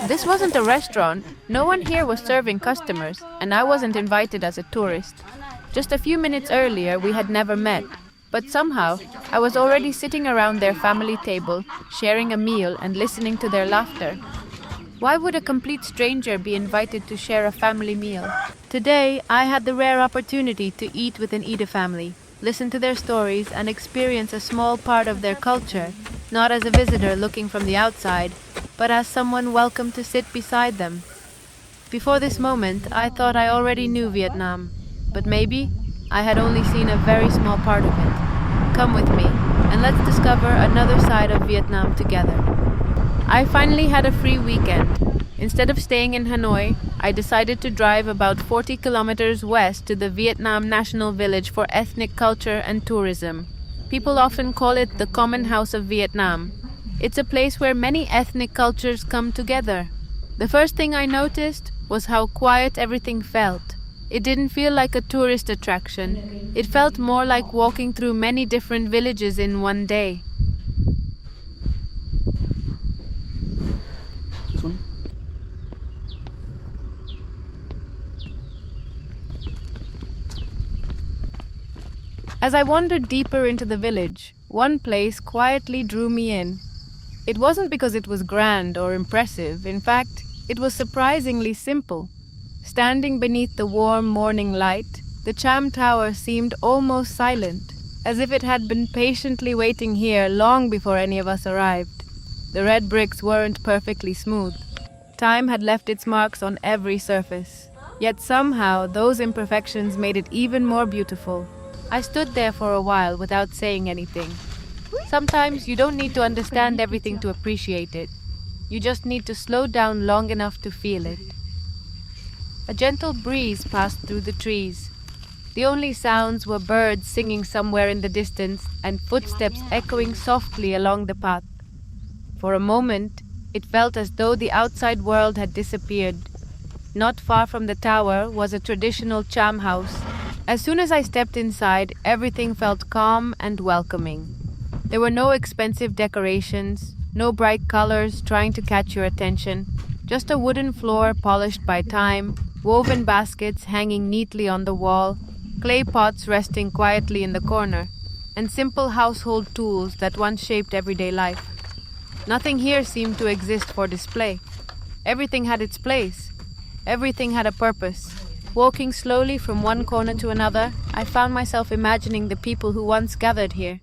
This wasn't a restaurant, no one here was serving customers, and I wasn't invited as a tourist. Just a few minutes earlier, we had never met, but somehow I was already sitting around their family table, sharing a meal and listening to their laughter. Why would a complete stranger be invited to share a family meal? Today, I had the rare opportunity to eat with an Ida family, listen to their stories, and experience a small part of their culture, not as a visitor looking from the outside, but as someone welcome to sit beside them. Before this moment, I thought I already knew Vietnam, but maybe I had only seen a very small part of it. Come with me, and let's discover another side of Vietnam together. I finally had a free weekend. Instead of staying in Hanoi, I decided to drive about 40 kilometers west to the Vietnam National Village for ethnic culture and tourism. People often call it the Common House of Vietnam. It's a place where many ethnic cultures come together. The first thing I noticed was how quiet everything felt. It didn't feel like a tourist attraction. It felt more like walking through many different villages in one day. As I wandered deeper into the village, one place quietly drew me in. It wasn't because it was grand or impressive. In fact, it was surprisingly simple. Standing beneath the warm morning light, the Cham Tower seemed almost silent, as if it had been patiently waiting here long before any of us arrived. The red bricks weren't perfectly smooth. Time had left its marks on every surface. Yet somehow those imperfections made it even more beautiful. I stood there for a while without saying anything. Sometimes you don't need to understand everything to appreciate it. You just need to slow down long enough to feel it. A gentle breeze passed through the trees. The only sounds were birds singing somewhere in the distance and footsteps echoing softly along the path. For a moment, it felt as though the outside world had disappeared. Not far from the tower was a traditional Cham house. As soon as I stepped inside, everything felt calm and welcoming. There were no expensive decorations, no bright colors trying to catch your attention, just a wooden floor polished by time, woven baskets hanging neatly on the wall, clay pots resting quietly in the corner, and simple household tools that once shaped everyday life. Nothing here seemed to exist for display. Everything had its place. Everything had a purpose. Walking slowly from one corner to another, I found myself imagining the people who once gathered here.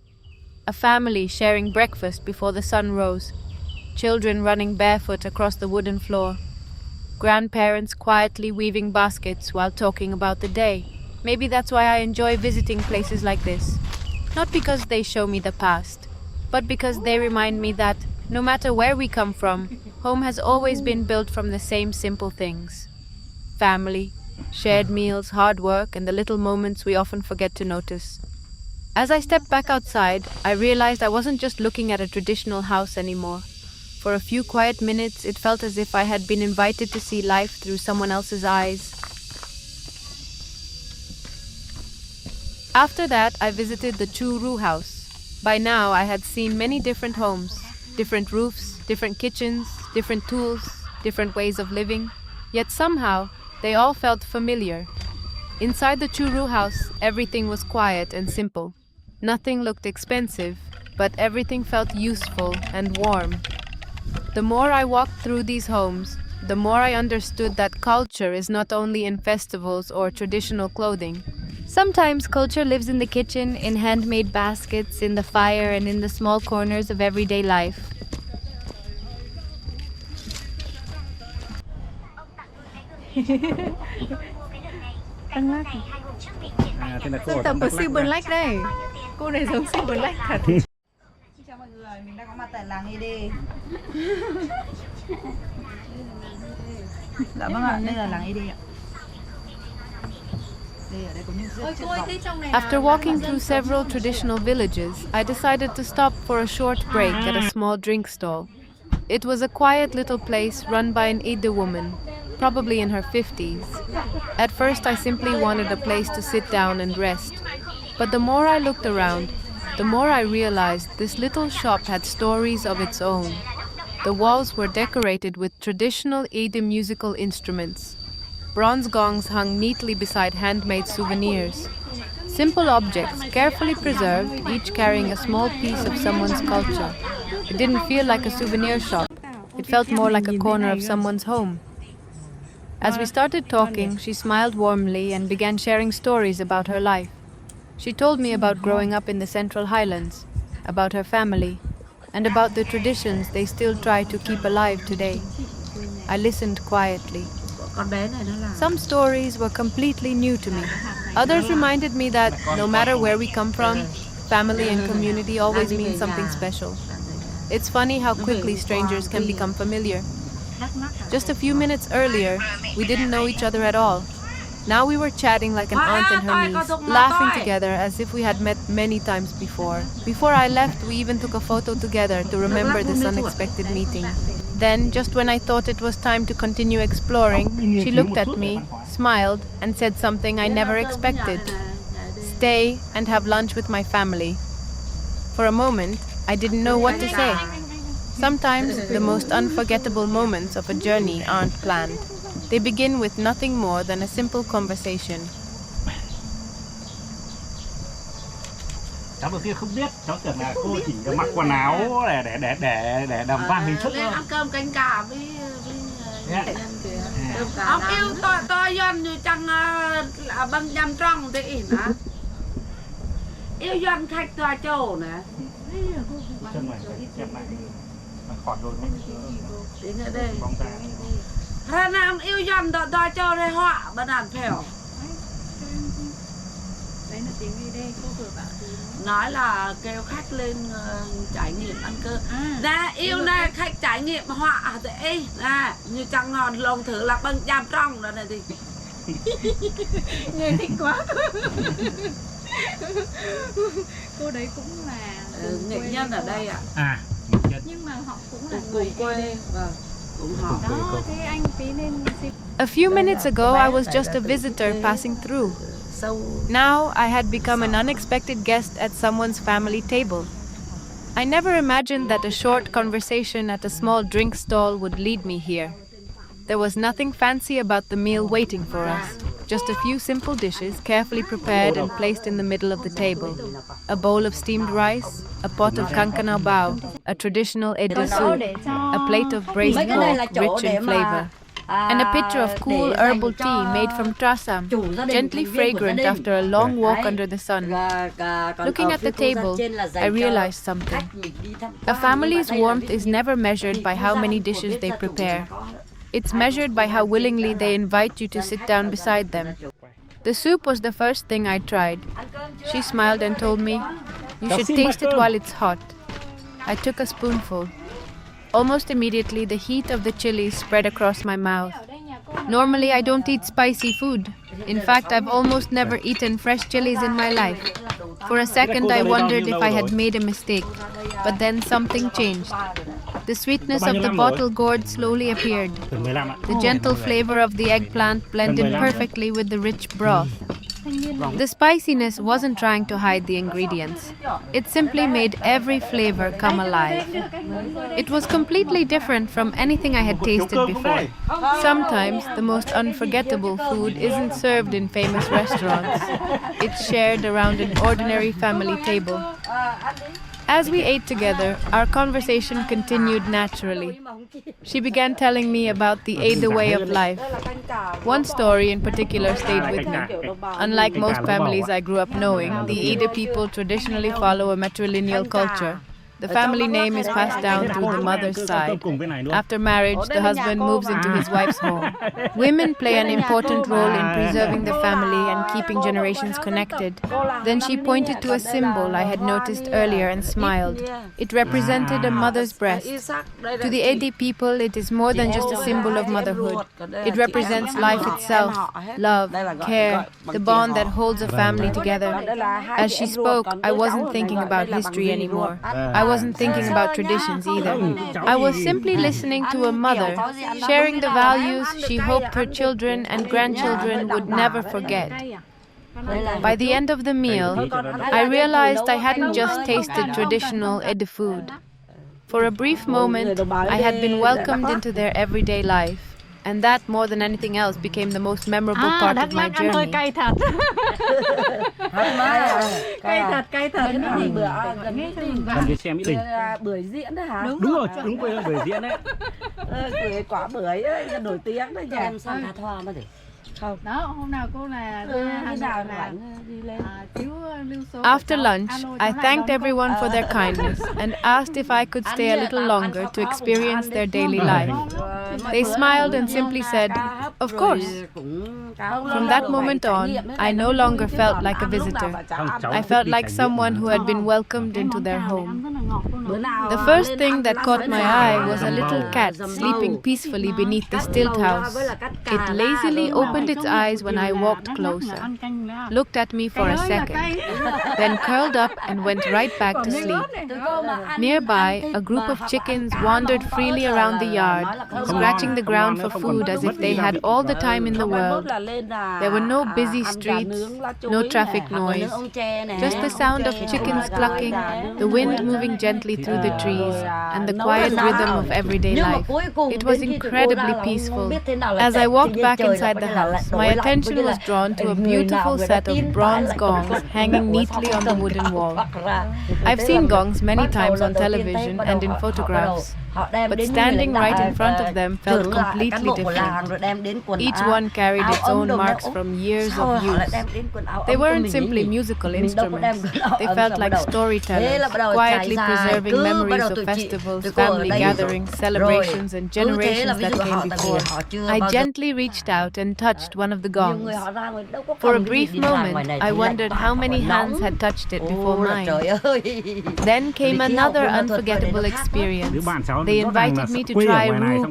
A family sharing breakfast before the sun rose. Children running barefoot across the wooden floor. Grandparents quietly weaving baskets while talking about the day. Maybe that's why I enjoy visiting places like this. Not because they show me the past, but because they remind me that, no matter where we come from, home has always been built from the same simple things. Family, shared meals, hard work, and the little moments we often forget to notice. As I stepped back outside, I realized I wasn't just looking at a traditional house anymore. For a few quiet minutes, it felt as if I had been invited to see life through someone else's eyes. After that, I visited the Chu Ru house. By now, I had seen many different homes, different roofs, different kitchens, different tools, different ways of living. Yet somehow, they all felt familiar. Inside the Chu Ru house, everything was quiet and simple. Nothing looked expensive, but everything felt useful and warm. The more I walked through these homes, the more I understood that culture is not only in festivals or traditional clothing. Sometimes culture lives in the kitchen, in handmade baskets, in the fire, and in the small corners of everyday life. Thế là cô tập của Silver Lake đây. Cô này giống Silver Lake thật. Xin chào mọi người, mình đang có mặt tại làng ED. Dạ vâng ạ, đây là làng ED ạ. After walking through several traditional villages, I decided to stop for a short break at a small drink stall. It was a quiet little place run by an Ida woman, probably in her 50s. At first, I simply wanted a place to sit down and rest. But the more I looked around, the more I realized this little shop had stories of its own. The walls were decorated with traditional Ada musical instruments. Bronze gongs hung neatly beside handmade souvenirs. Simple objects, carefully preserved, each carrying a small piece of someone's culture. It didn't feel like a souvenir shop. It felt more like a corner of someone's home. As we started talking, she smiled warmly and began sharing stories about her life. She told me about growing up in the Central Highlands, about her family, and about the traditions they still try to keep alive today. I listened quietly. Some stories were completely new to me. Others reminded me that no matter where we come from, family and community always mean something special. It's funny how quickly strangers can become familiar. Just a few minutes earlier, we didn't know each other at all. Now we were chatting like an aunt and her niece, laughing together as if we had met many times before. Before I left, we even took a photo together to remember this unexpected meeting. Then, just when I thought it was time to continue exploring, she looked at me, smiled, and said something I never expected. Stay and have lunch with my family. For a moment, I didn't know what to say. Sometimes, the most unforgettable moments of a journey aren't planned. They begin with nothing more than a simple conversation. Cháu đầu tiên không biết, cháu tưởng là cô chỉ mặc quần áo để đầm vang hình thức thôi. Ăn cơm canh cà với ông yêu tôi dân như chẳng bằng nhằm trong thế ỉn á. Yêu dân khách tòa chỗ nè. Chân này, chèm này, khỏi rồi đấy. Đến ở đây. Ra nam yêu dân tòa chỗ đây họa bên hẳn phèo. Đấy là tiếng gì đây? Cô vừa bảo gì? Nói là kêu khách lên trải nghiệm ăn cơm. Nè, yêu nè, khách trải nghiệm họa thế. Nè, như chẳng ngon lồng thử là bằng nhằm trong đó này thì. Người thích quá. Cô đấy cũng là nghệ nhân ở đây ạ. Nhưng mà họ cũng là Cùng người quê. Vâng, cùng họ. đó, thế anh tí nên xin. A few minutes ago, I was just a visitor passing through. Now, I had become an unexpected guest at someone's family table. I never imagined that a short conversation at a small drink stall would lead me here. There was nothing fancy about the meal waiting for us. Just a few simple dishes, carefully prepared and placed in the middle of the table. A bowl of steamed rice, a pot of kankanao bao, a traditional Ede soup, a plate of braised pork rich in flavor, and a pitcher of cool herbal tea made from trasam, gently fragrant after a long walk under the sun. Looking at the table, I realized something. A family's warmth is never measured by how many dishes they prepare. It's measured by how willingly they invite you to sit down beside them. The soup was the first thing I tried. She smiled and told me, "You should taste it while it's hot." I took a spoonful. Almost immediately, the heat of the chili spread across my mouth. Normally, I don't eat spicy food. In fact, I've almost never eaten fresh chilies in my life. For a second, I wondered if I had made a mistake. But then something changed. The sweetness of the bottle gourd slowly appeared. The gentle flavor of the eggplant blended perfectly with the rich broth. The spiciness wasn't trying to hide the ingredients. It simply made every flavor come alive. It was completely different from anything I had tasted before. Sometimes the most unforgettable food isn't served in famous restaurants. It's shared around an ordinary family table. As we ate together, our conversation continued naturally. She began telling me about the Ada way of life. One story in particular stayed with me. Unlike most families I grew up knowing, the Ada people traditionally follow a matrilineal culture. The family name is passed down through the mother's side. After marriage, the husband moves into his wife's home. Women play an important role in preserving the family and keeping generations connected. Then she pointed to a symbol I had noticed earlier and smiled. It represented a mother's breast. To the Edi people, it is more than just a symbol of motherhood. It represents life itself, love, care, the bond that holds a family together. As she spoke, I wasn't thinking about history anymore. I wasn't thinking about traditions either. I was simply listening to a mother, sharing the values she hoped her children and grandchildren would never forget. By the end of the meal, I realized I hadn't just tasted traditional Ede food. For a brief moment, I had been welcomed into their everyday life, and that, more than anything else, became the most memorable part of my Đắk Lắk ăn hơi journey. cay thật. Cay thật. Cái gì bữa gần Gần đi xem Mỹ Đình. bưởi diễn đó hả? Đúng rồi, đúng quê bưởi diễn đấy. Bưởi quả bưởi ấy, nổi tiếng đấy nhỉ. Em sang Hà Thoa mà để. Không. Đó, hôm nào cô là Khi nào rảnh đi lên. chiếu lưu số. After lunch, I thanked everyone for their kindness and asked if I could stay a little longer to experience their daily life. They smiled and simply said, "Of course." From that moment on, I no longer felt like a visitor. I felt like someone who had been welcomed into their home. The first thing that caught my eye was a little cat sleeping peacefully beneath the stilt house. It lazily opened its eyes when I walked closer, looked at me for a second, then curled up and went right back to sleep. Nearby, a group of chickens wandered freely around the yard, scratching the ground for food as if they had all the time in the world. There were no busy streets, no traffic noise, just the sound of chickens clucking, the wind moving gently through the trees, and the quiet rhythm of everyday life. It was incredibly peaceful. As I walked back inside the house, my attention was drawn to a beautiful set of bronze gongs hanging neatly on the wooden wall. I've seen gongs many times on television and in photographs, but standing right in front of them felt completely different. Each one carried its own marks from years of use. They weren't simply musical instruments. They felt like storytellers, quietly preserving memories of festivals, family gatherings, celebrations, and generations that came before. I gently reached out and touched one of the gongs. For a brief moment, I wondered how many hands had touched it before mine. Then came another unforgettable experience. They invited me to try rượu,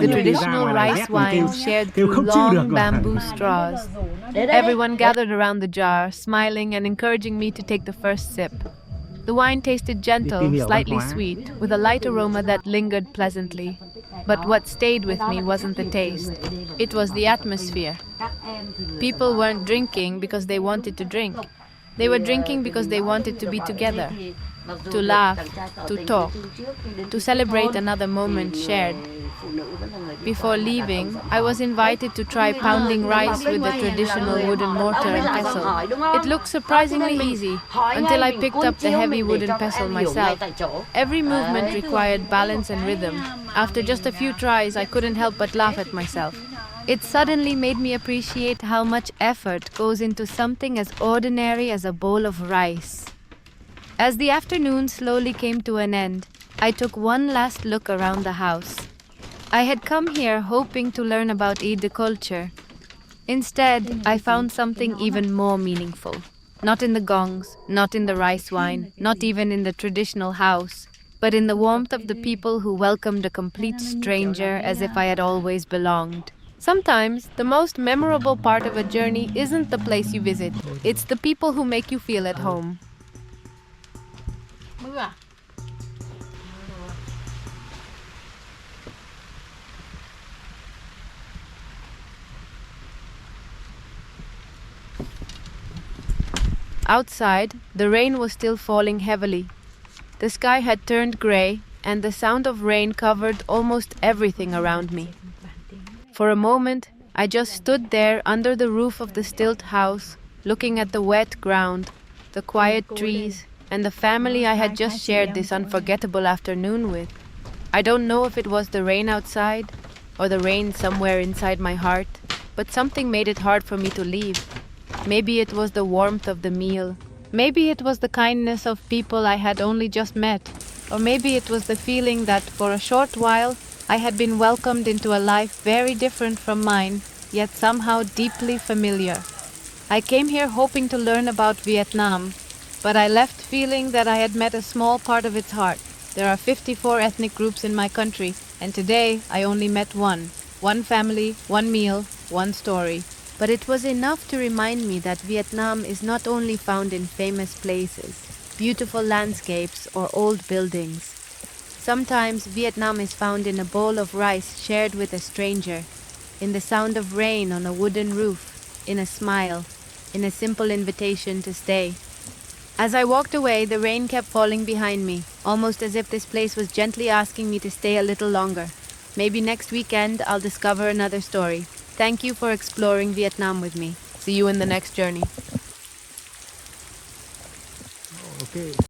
the traditional rice wine shared through long bamboo straws. Everyone gathered around the jar, smiling and encouraging me to take the first sip. The wine tasted gentle, slightly sweet, with a light aroma that lingered pleasantly. But what stayed with me wasn't the taste. It was the atmosphere. People weren't drinking because they wanted to drink. They were drinking because they wanted to be together, to laugh, to talk, to celebrate another moment shared. Before leaving, I was invited to try pounding rice with the traditional wooden mortar and pestle. It looked surprisingly easy until I picked up the heavy wooden pestle myself. Every movement required balance and rhythm. After just a few tries, I couldn't help but laugh at myself. It suddenly made me appreciate how much effort goes into something as ordinary as a bowl of rice. As the afternoon slowly came to an end, I took one last look around the house. I had come here hoping to learn about Eid culture. Instead, I found something even more meaningful. Not in the gongs, not in the rice wine, not even in the traditional house, but in the warmth of the people who welcomed a complete stranger as if I had always belonged. Sometimes, the most memorable part of a journey isn't the place you visit, it's the people who make you feel at home. Outside, the rain was still falling heavily. The sky had turned grey, and the sound of rain covered almost everything around me. For a moment, I just stood there under the roof of the stilt house, looking at the wet ground, the quiet trees, and the family I had just shared this unforgettable afternoon with. I don't know if it was the rain outside, or the rain somewhere inside my heart, but something made it hard for me to leave. Maybe it was the warmth of the meal. Maybe it was the kindness of people I had only just met. Or maybe it was the feeling that for a short while I had been welcomed into a life very different from mine, yet somehow deeply familiar. I came here hoping to learn about Vietnam, but I left feeling that I had met a small part of its heart. There are 54 ethnic groups in my country, and today I only met one. One family, one meal, one story. But it was enough to remind me that Vietnam is not only found in famous places, beautiful landscapes, or old buildings. Sometimes Vietnam is found in a bowl of rice shared with a stranger, in the sound of rain on a wooden roof, in a smile, in a simple invitation to stay. As I walked away, the rain kept falling behind me, almost as if this place was gently asking me to stay a little longer. Maybe next weekend I'll discover another story. Thank you for exploring Vietnam with me. See you in the next journey. Ok.